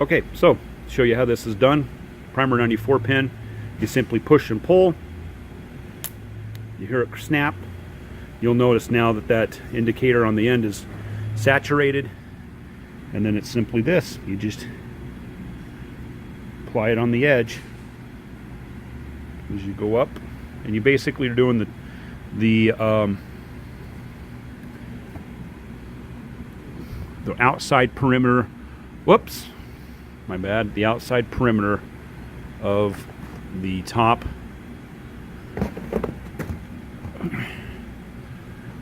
Okay, so show you how this is done. Primer 94 pin. You simply push and pull. You hear it snap. You'll notice now that that indicator on the end is saturated, and then it's simply this. You just apply it on the edge as you go up, and you basically are doing the outside perimeter. Whoops, my bad. The outside perimeter of the top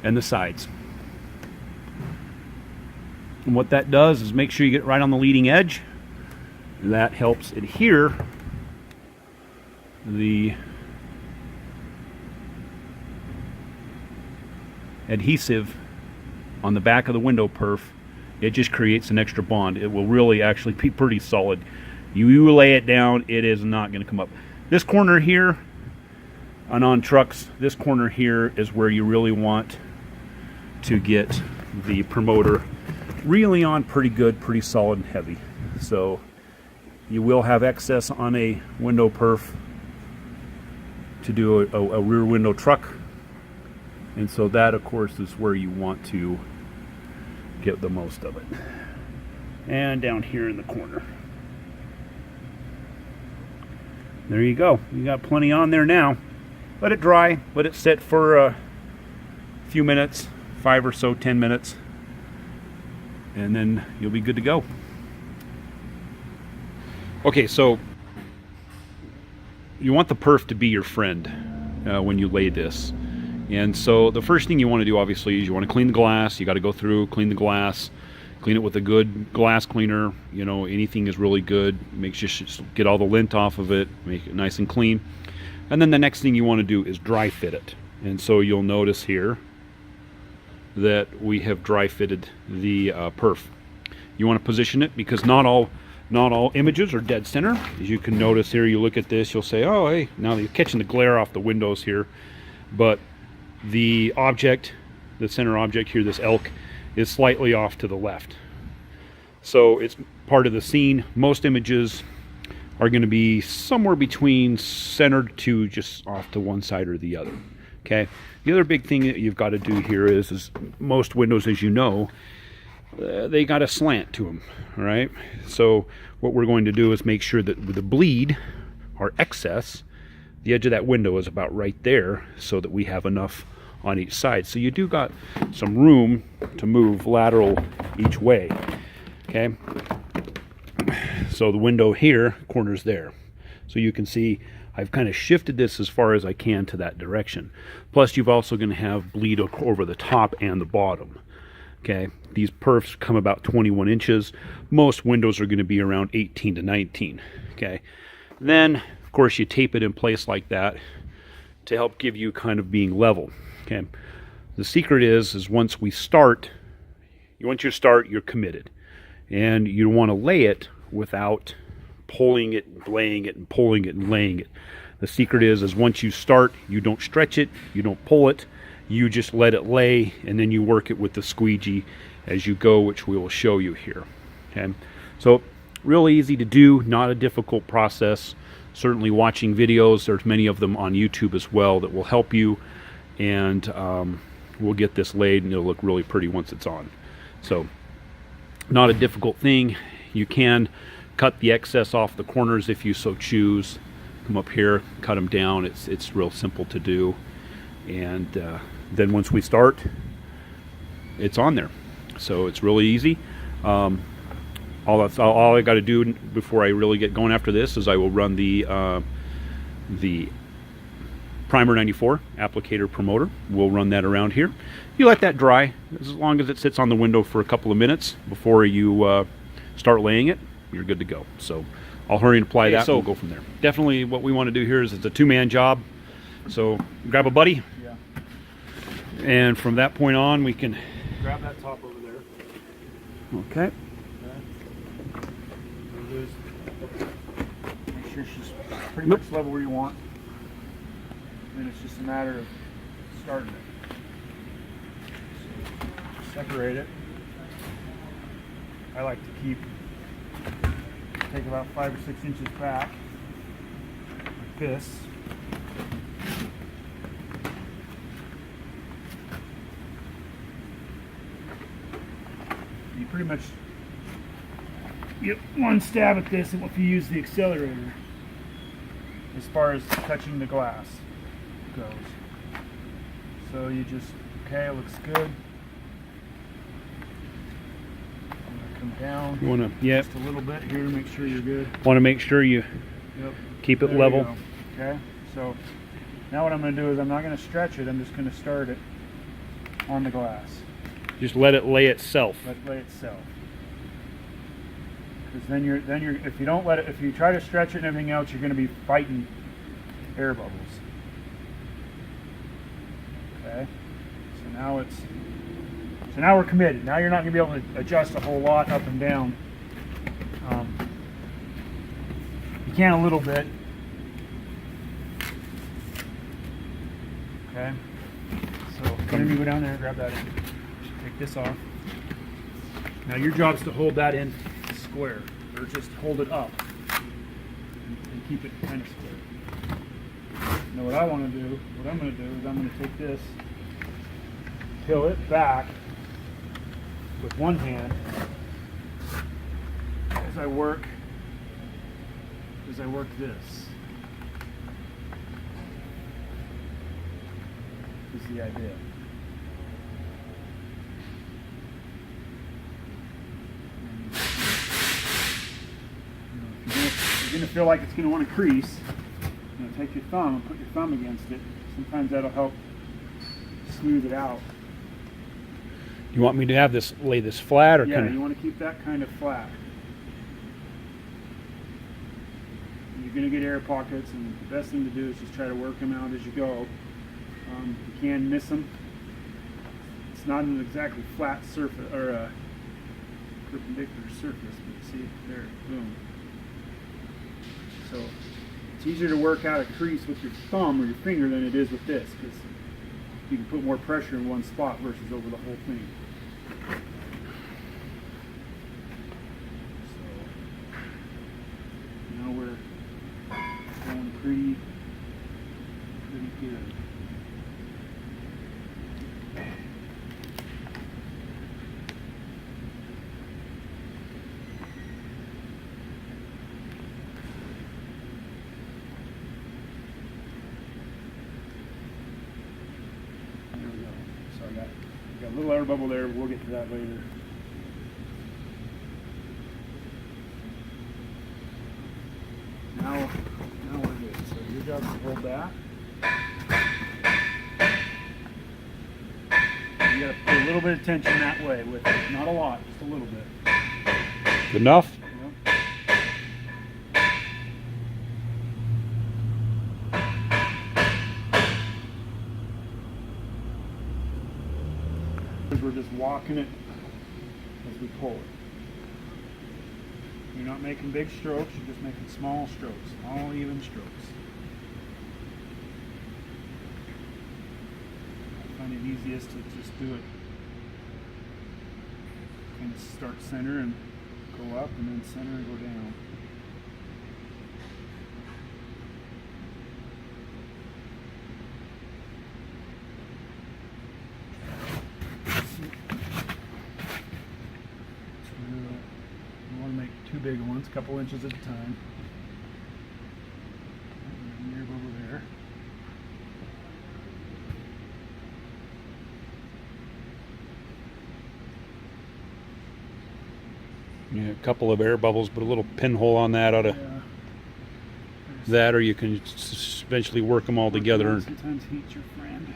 and the sides. And what that does is make sure you get right on the leading edge. That helps adhere the adhesive on the back of the window perf. It just creates an extra bond. It will really actually be pretty solid. You lay it down, it is not going to come up. This corner here, and on trucks, this corner here is where you really want to get the promoter really on pretty good, pretty solid and heavy. So you will have excess on a window perf to do a rear window truck, and so that of course is where you want to get the most of it. And down here in the corner, there you go. You got plenty on there now. Let it dry, let it sit for a few minutes, 5 or so, 10 minutes, and then you'll be good to go. Okay, so you want the perf to be your friend when you lay this. And so the first thing you want to do, obviously, is you want to clean the glass. You got to go through, clean the glass, clean it with a good glass cleaner. You know, anything is really good. Make sure you get all the lint off of it, make it nice and clean. And then the next thing you want to do is dry fit it. And so you'll notice here that we have dry fitted the perf. You want to position it because not all images are dead center. As you can notice here, you look at this, you'll say, oh, hey, now you're catching the glare off the windows here. But the object, the center object here, this elk, is slightly off to the left. So it's part of the scene. Most images are going to be somewhere between centered to just off to one side or the other. Okay. The other big thing that you've got to do here is most windows, as you know, they got a slant to them. All right. So what we're going to do is make sure that with the bleed or excess, the edge of that window is about right there, so that we have enough on each side. So you do got some room to move lateral each way. Okay. So the window here, corner's there. So you can see I've kind of shifted this as far as I can to that direction. Plus you've also going to have bleed over the top and the bottom. Okay. These perfs come about 21 inches. Most windows are going to be around 18 to 19. Okay. Then of course you tape it in place like that to help give you kind of being level. Okay. The secret is once you start, you're committed. And you want to lay it without pulling it and laying it and pulling it and laying it. The secret is once you start, you don't stretch it, you don't pull it, you just let it lay, and then you work it with the squeegee as you go, which we will show you here. Okay. So really easy to do, not a difficult process. Certainly watching videos, there's many of them on YouTube as well that will help you, and we'll get this laid and it'll look really pretty once it's on. So not a difficult thing. You can cut the excess off the corners if you so choose. Come up here, cut them down. It's real simple to do, and then once we start, it's on there. So it's really easy. All I got to do before I really get going after this is I will run the Primer 94 applicator promoter. We'll run that around here. You let that dry as long as it sits on the window for a couple of minutes before you start laying it. You're good to go. So I'll hurry and apply that. So we'll go from there. Definitely what we want to do here is it's a two-man job. So grab a buddy. Yeah. And from that point on, we can grab that top over there. Okay. Make sure she's pretty much level where you want. And then it's just a matter of starting it. So separate it. I like to keep take about 5 or 6 inches back, like this. You pretty much get one stab at this if you use the accelerator as far as touching the glass goes. So you just, okay, it looks good. I'm gonna come down You want to, yep. just a little bit here to make sure you're good. Want to make sure you Yep. keep it There you level. go. Okay, so now what I'm going to do is I'm not going to stretch it. I'm just going to start it on the glass. Just let it lay itself. Let it lay itself. Because then you're if you don't let it, if you try to stretch it and everything else, you're going to be fighting air bubbles. Okay, so now we're committed. Now you're not going to be able to adjust a whole lot up and down. You can a little bit. Okay, so let me go down there and grab that in. Take this off. Now your job is to hold that in square, or just hold it up and keep it kind of square. Now what I'm going to do is I'm going to take this, peel it back with one hand as I work this. Is the idea. You're going to feel like it's going to want to crease. Take your thumb and put your thumb against it. Sometimes that'll help smooth it out. You want me to have this, lay this flat, or Yeah, kind of? you want to keep that kind of flat. You're going to get air pockets, and the best thing to do is just try to work them out as you go. You can miss them. It's not an exactly flat surface or a perpendicular surface, but see there, boom. So it's easier to work out a crease with your thumb or your finger than it is with this, because you can put more pressure in one spot versus over the whole thing. So now we're going pretty good. Got a little air bubble there, but we'll get to that later. Now we're good. So your job is to hold that. You got to put a little bit of tension that way with it. Not a lot, just a little bit. Good enough? Yep. We're just walking it as we pull it. You're not making big strokes, you're just making small strokes, small even strokes. I find it easiest to just do it kind of start center and go up, and then center and go down. Two big ones, a couple inches at a time. Near over there. Yeah, a couple of air bubbles, but a little pinhole on that ought to, Yeah. that, or you can eventually work them all together. Sometimes heat's your friend.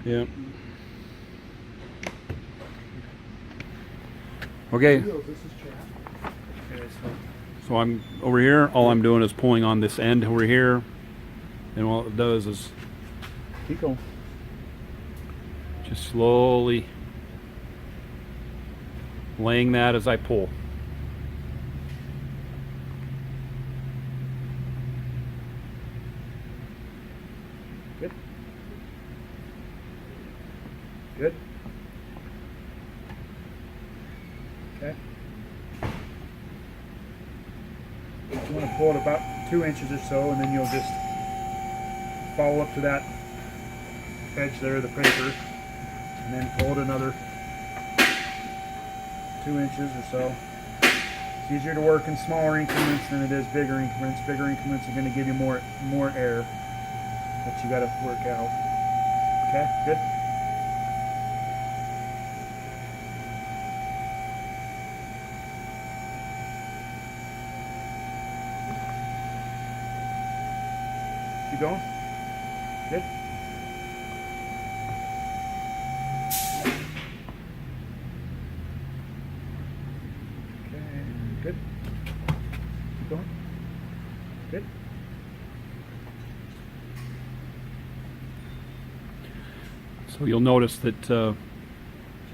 Yeah. Okay. This is Chad. Okay, So I'm over here, all I'm doing is pulling on this end over here, and all it does is keep going. just slowly laying that as I pull. Good. Good. Okay. You want to pull it about 2 inches or so, and then you'll just follow up to that edge there of the paper, and then pull it another 2 inches or so. It's easier to work in smaller increments than it is bigger increments. Bigger increments are going to give you more air that you got to work out. Okay, good. Keep going. Good. Good. Keep going. Good. So you'll notice that the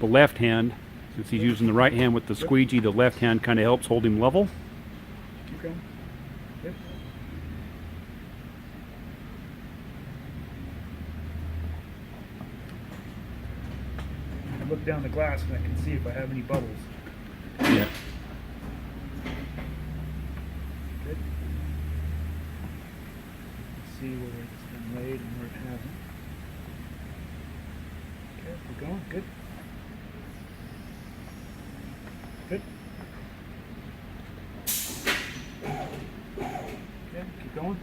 left hand, since he's using the right hand with the squeegee, the left hand kind of helps hold him level. Keep going. Good. I look down the glass and I can see if I have any bubbles. Yeah. Good. See where it's been laid and where it hasn't. Okay, keep going. Good. Good. Okay, keep going.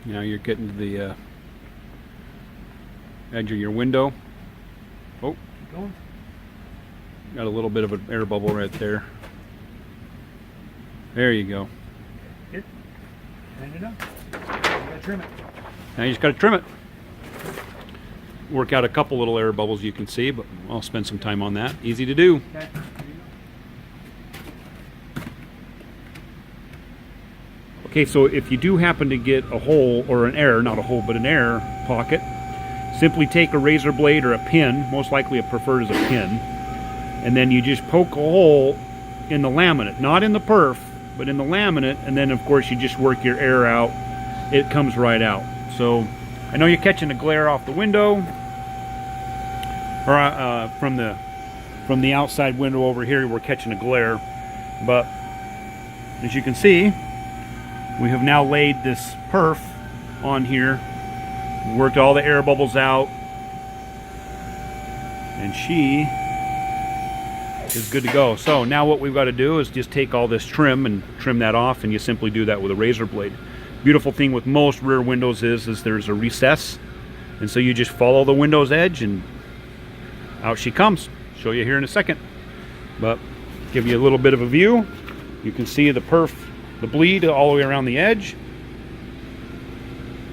Now you're getting to the edge of your window. Oh, Keep going. got a little bit of an air bubble right there. There you go. Good. Hand it up. You gotta trim it. Now you just got to trim it. Work out a couple little air bubbles you can see, but I'll spend some time on that. Easy to do. Okay. Okay, so if you do happen to get a hole, or an air, not a hole, but an air pocket, simply take a razor blade or a pin, most likely it prefers a pin, and then you just poke a hole in the laminate, not in the perf, but in the laminate, and then of course you just work your air out. It comes right out. So I know you're catching the glare off the window, or from the outside window over here we're catching a glare, but as you can see, we have now laid this perf on here, worked all the air bubbles out, and she is good to go. So now what we've got to do is just take all this trim and trim that off, and you simply do that with a razor blade. Beautiful thing with most rear windows is there's a recess, and so you just follow the window's edge and out she comes. Show you here in a second, but give you a little bit of a view. You can see the perf, the bleed all the way around the edge.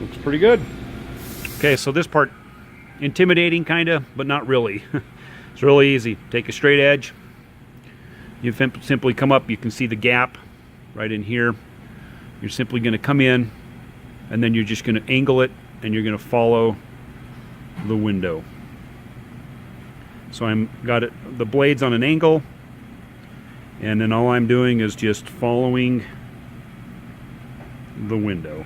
Looks pretty good. Okay, so this part, intimidating kinda, but not really. It's really easy. Take a straight edge. You simply come up, you can see the gap right in here. You're simply gonna come in, and then you're just gonna angle it, and you're gonna follow the window. So I'm got it, the blades on an angle, and then all I'm doing is just following the window,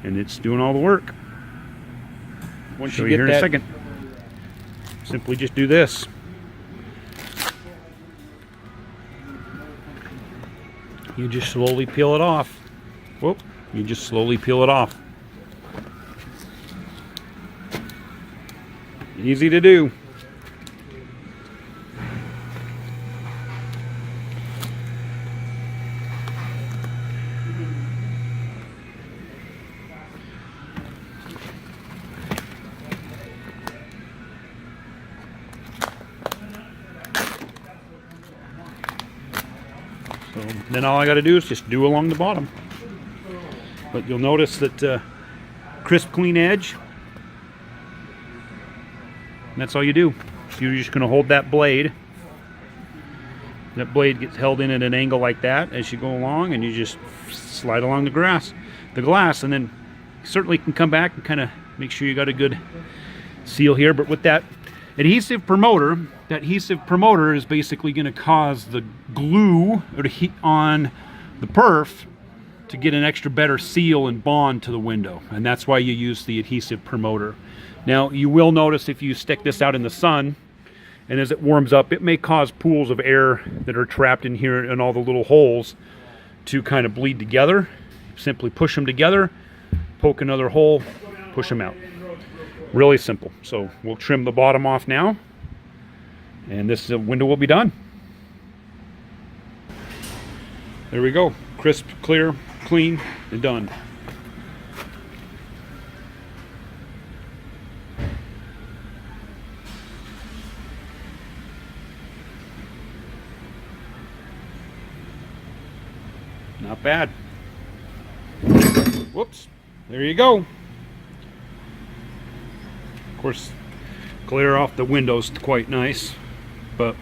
and it's doing all the work. Once Show you you get here that, in a second. Simply just do this. You just slowly peel it off. Whoop! You just slowly peel it off. Easy to do. So then all I got to do is just do along the bottom. But you'll notice that crisp, clean edge. And that's all you do. You're just going to hold that blade. That blade gets held in at an angle like that as you go along, and you just slide along the glass, and then you certainly can come back and kind of make sure you got a good seal here. But with that adhesive promoter, that adhesive promoter is basically going to cause the glue or the heat on the perf to get an extra better seal and bond to the window, and that's why you use the adhesive promoter. Now you will notice if you stick this out in the sun and as it warms up, it may cause pools of air that are trapped in here in all the little holes to kind of bleed together. Simply push them together, poke another hole, push them out. Really simple. So we'll trim the bottom off now, and this window will be done. There we go. Crisp, clear, clean, and done. Not bad. Whoops. There you go. Of course, glare off the windows quite nice, but